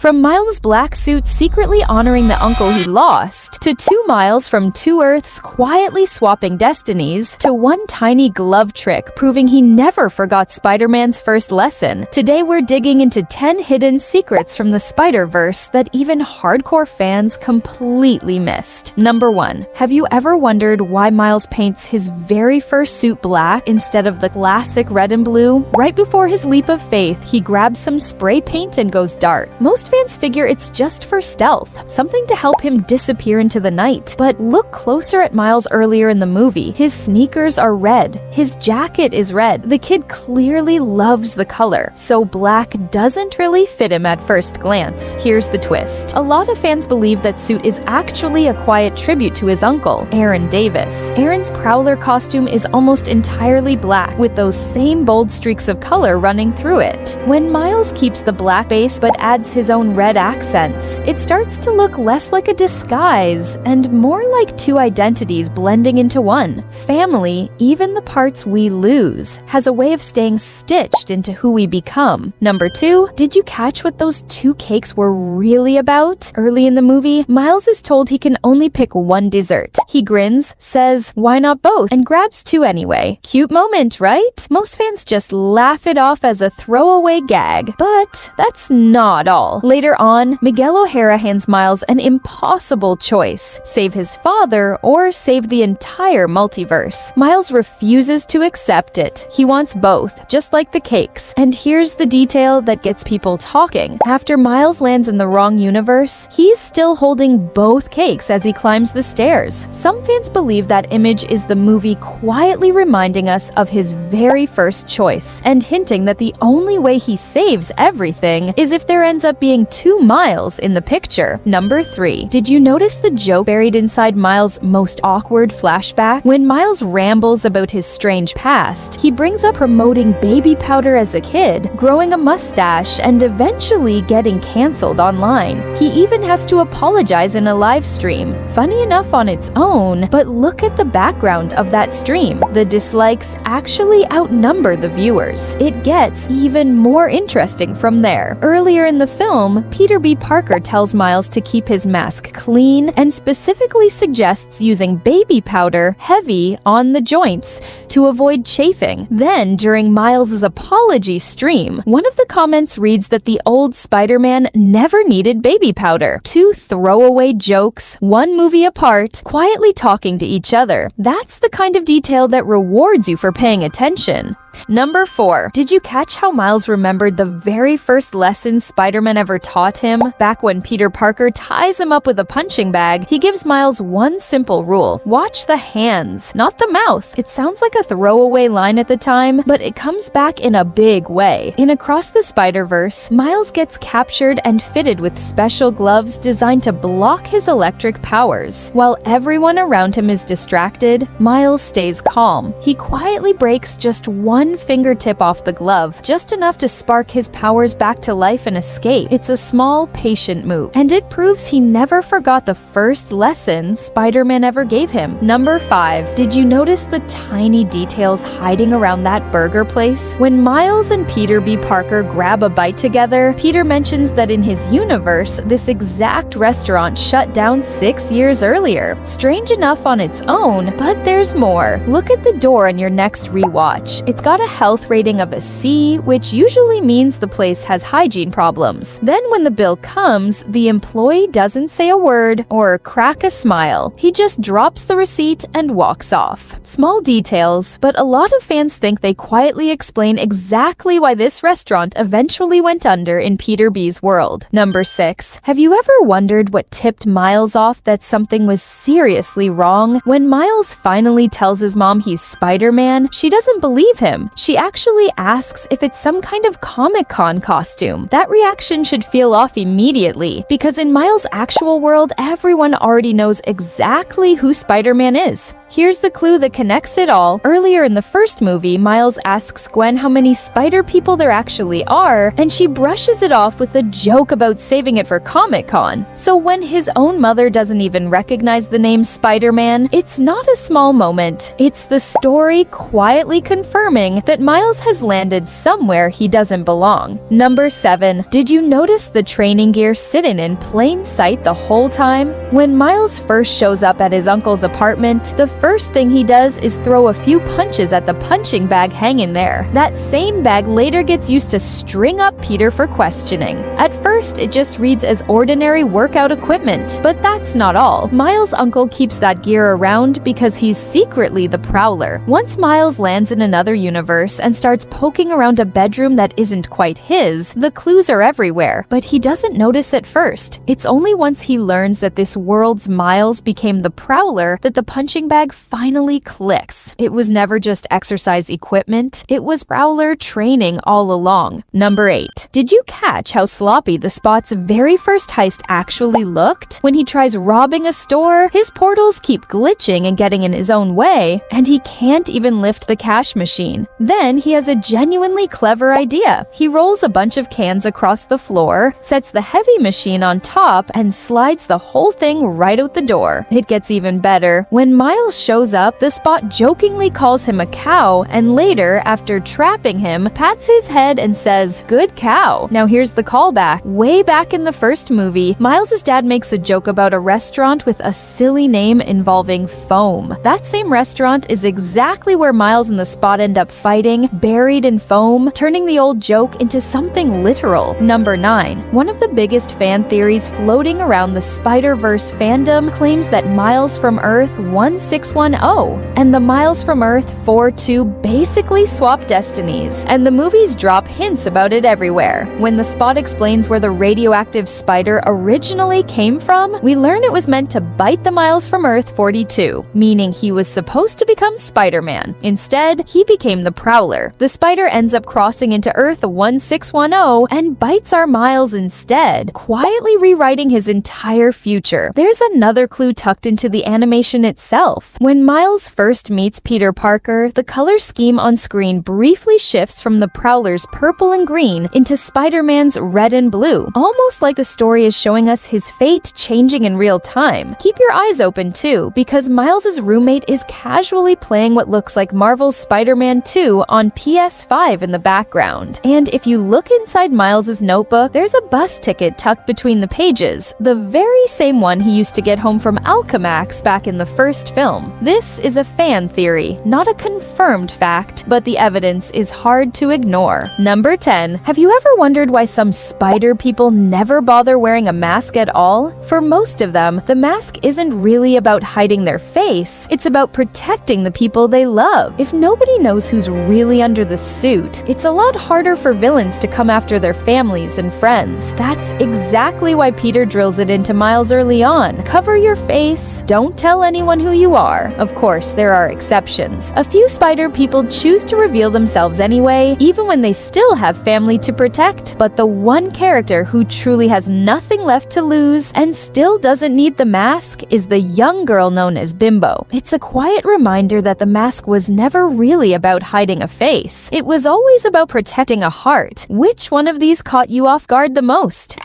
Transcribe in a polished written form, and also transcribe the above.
From Miles' black suit secretly honoring the uncle he lost, to 2 miles from 2 Earths quietly swapping destinies, to one tiny glove trick proving he never forgot Spider-Man's first lesson. Today we're digging into 10 hidden secrets from the Spider-Verse that even hardcore fans completely missed. Number 1. Have you ever wondered why Miles paints his very first suit black instead of the classic red and blue? Right before his leap of faith, he grabs some spray paint and goes dark. Most fans figure it's just for stealth, something to help him disappear into the night. But look closer at Miles earlier in the movie. His sneakers are red. His jacket is red. The kid clearly loves the color, so black doesn't really fit him at first glance. Here's the twist. A lot of fans believe that suit is actually a quiet tribute to his uncle, Aaron Davis. Aaron's Prowler costume is almost entirely black, with those same bold streaks of color running through it. When Miles keeps the black base but adds his own red accents, it starts to look less like a disguise and more like 2 identities blending into one. Family, even the parts we lose, has a way of staying stitched into who we become. Number 2, did you catch what those 2 cakes were really about? Early in the movie, Miles is told he can only pick one dessert. He grins, says, "Why not both?" and grabs 2 anyway. Cute moment, right? Most fans just laugh it off as a throwaway gag, but that's not all. Later on, Miguel O'Hara hands Miles an impossible choice: save his father or save the entire multiverse. Miles refuses to accept it. He wants both, just like the cakes. And here's the detail that gets people talking. After Miles lands in the wrong universe, he's still holding both cakes as he climbs the stairs. Some fans believe that image is the movie quietly reminding us of his very first choice, and hinting that the only way he saves everything is if there ends up being 2 Miles in the picture. Number 3. Did you notice the joke buried inside Miles' most awkward flashback? When Miles rambles about his strange past, he brings up promoting baby powder as a kid, growing a mustache, and eventually getting cancelled online. He even has to apologize in a live stream. Funny enough on its own, but look at the background of that stream. The dislikes actually outnumber the viewers. It gets even more interesting from there. Earlier in the film, Peter B. Parker tells Miles to keep his mask clean and specifically suggests using baby powder heavy on the joints to avoid chafing. Then, during Miles' apology stream, one of the comments reads that the old Spider-Man never needed baby powder. 2 throwaway jokes, 1 movie apart, quietly talking to each other. That's the kind of detail that rewards you for paying attention. Number 4. Did you catch how Miles remembered the very first lesson Spider-Man ever taught him? Back when Peter Parker ties him up with a punching bag, he gives Miles one simple rule: watch the hands, not the mouth. It sounds like a throwaway line at the time, but it comes back in a big way. In Across the Spider-Verse, Miles gets captured and fitted with special gloves designed to block his electric powers. While everyone around him is distracted, Miles stays calm. He quietly breaks just one fingertip off the glove, just enough to spark his powers back to life and escape. It's a small, patient move, and it proves he never forgot the first lesson Spider-Man ever gave him. Number 5. Did you notice the tiny details hiding around that burger place? When Miles and Peter B. Parker grab a bite together, Peter mentions that in his universe, this exact restaurant shut down 6 years earlier. Strange enough on its own, but there's more. Look at the door on your next rewatch. It's got a health rating of a C, which usually means the place has hygiene problems. Then when the bill comes, the employee doesn't say a word or crack a smile. He just drops the receipt and walks off. Small details, but a lot of fans think they quietly explain exactly why this restaurant eventually went under in Peter B's world. Number 6. Have you ever wondered what tipped Miles off that something was seriously wrong? When Miles finally tells his mom he's Spider-Man, she doesn't believe him. She actually asks if it's some kind of Comic-Con costume. That reaction should feel off immediately, because in Miles' actual world, everyone already knows exactly who Spider-Man is. Here's the clue that connects it all. Earlier in the first movie, Miles asks Gwen how many spider people there actually are, and she brushes it off with a joke about saving it for Comic-Con. So when his own mother doesn't even recognize the name Spider-Man, it's not a small moment. It's the story quietly confirming warning that Miles has landed somewhere he doesn't belong. Number 7. Did you notice the training gear sitting in plain sight the whole time? When Miles first shows up at his uncle's apartment, the first thing he does is throw a few punches at the punching bag hanging there. That same bag later gets used to string up Peter for questioning. At first, it just reads as ordinary workout equipment, but that's not all. Miles' uncle keeps that gear around because he's secretly the Prowler. Once Miles lands in another universe and starts poking around a bedroom that isn't quite his, the clues are everywhere, but he doesn't notice at first. It's only once he learns that this world's Miles became the Prowler that the punching bag finally clicks. It was never just exercise equipment, it was Prowler training all along. Number 8. Did you catch how sloppy the Spot's very first heist actually looked? When he tries robbing a store, his portals keep glitching and getting in his own way, and he can't even lift the cash machine. Then he has a genuinely clever idea. He rolls a bunch of cans across the floor, sets the heavy machine on top, and slides the whole thing right out the door. It gets even better. When Miles shows up, the Spot jokingly calls him a cow, and later, after trapping him, pats his head and says, "Good cow." Now here's the callback. Way back in the first movie, Miles' dad makes a joke about a restaurant with a silly name involving foam. That same restaurant is exactly where Miles and the Spot end up fighting, buried in foam, turning the old joke into something literal. Number 9. One of the biggest fan theories floating around the Spider-Verse fandom claims that Miles from Earth 1610 and the Miles from Earth 42 basically swap destinies, and the movies drop hints about it everywhere. When the Spot explains where the radioactive spider originally came from, we learn it was meant to bite the Miles from Earth 42, meaning he was supposed to become Spider-Man. Instead, he became the Prowler. The spider ends up crossing into Earth 1610 and bites our Miles instead, quietly rewriting his entire future. There's another clue tucked into the animation itself. When Miles first meets Peter Parker, the color scheme on screen briefly shifts from the Prowler's purple and green into Spider-Man's red and blue, almost like the story is showing us his fate changing in real time. Keep your eyes open too, because Miles' roommate is casually playing what looks like Marvel's Spider-Man 2 on PS5 in the background. And if you look inside Miles' notebook, there's a bus ticket tucked between the pages, the very same one he used to get home from Alchemax back in the first film. This is a fan theory, not a confirmed fact, but the evidence is hard to ignore. Number 10. Have you ever wondered why some spider people never bother wearing a mask at all? For most of them, the mask isn't really about hiding their face, it's about protecting the people they love. If nobody knows who's really under the suit, it's a lot harder for villains to come after their families and friends. That's exactly why Peter drills it into Miles early on. Cover your face, don't tell anyone who you are. Of course, there are exceptions. A few spider people choose to reveal themselves anyway, even when they still have family to protect. But the one character who truly has nothing left to lose and still doesn't need the mask is the young girl known as Bimbo. It's a quiet reminder that the mask was never really about hiding a face. It was always about protecting a heart. Which one of these caught you off guard the most?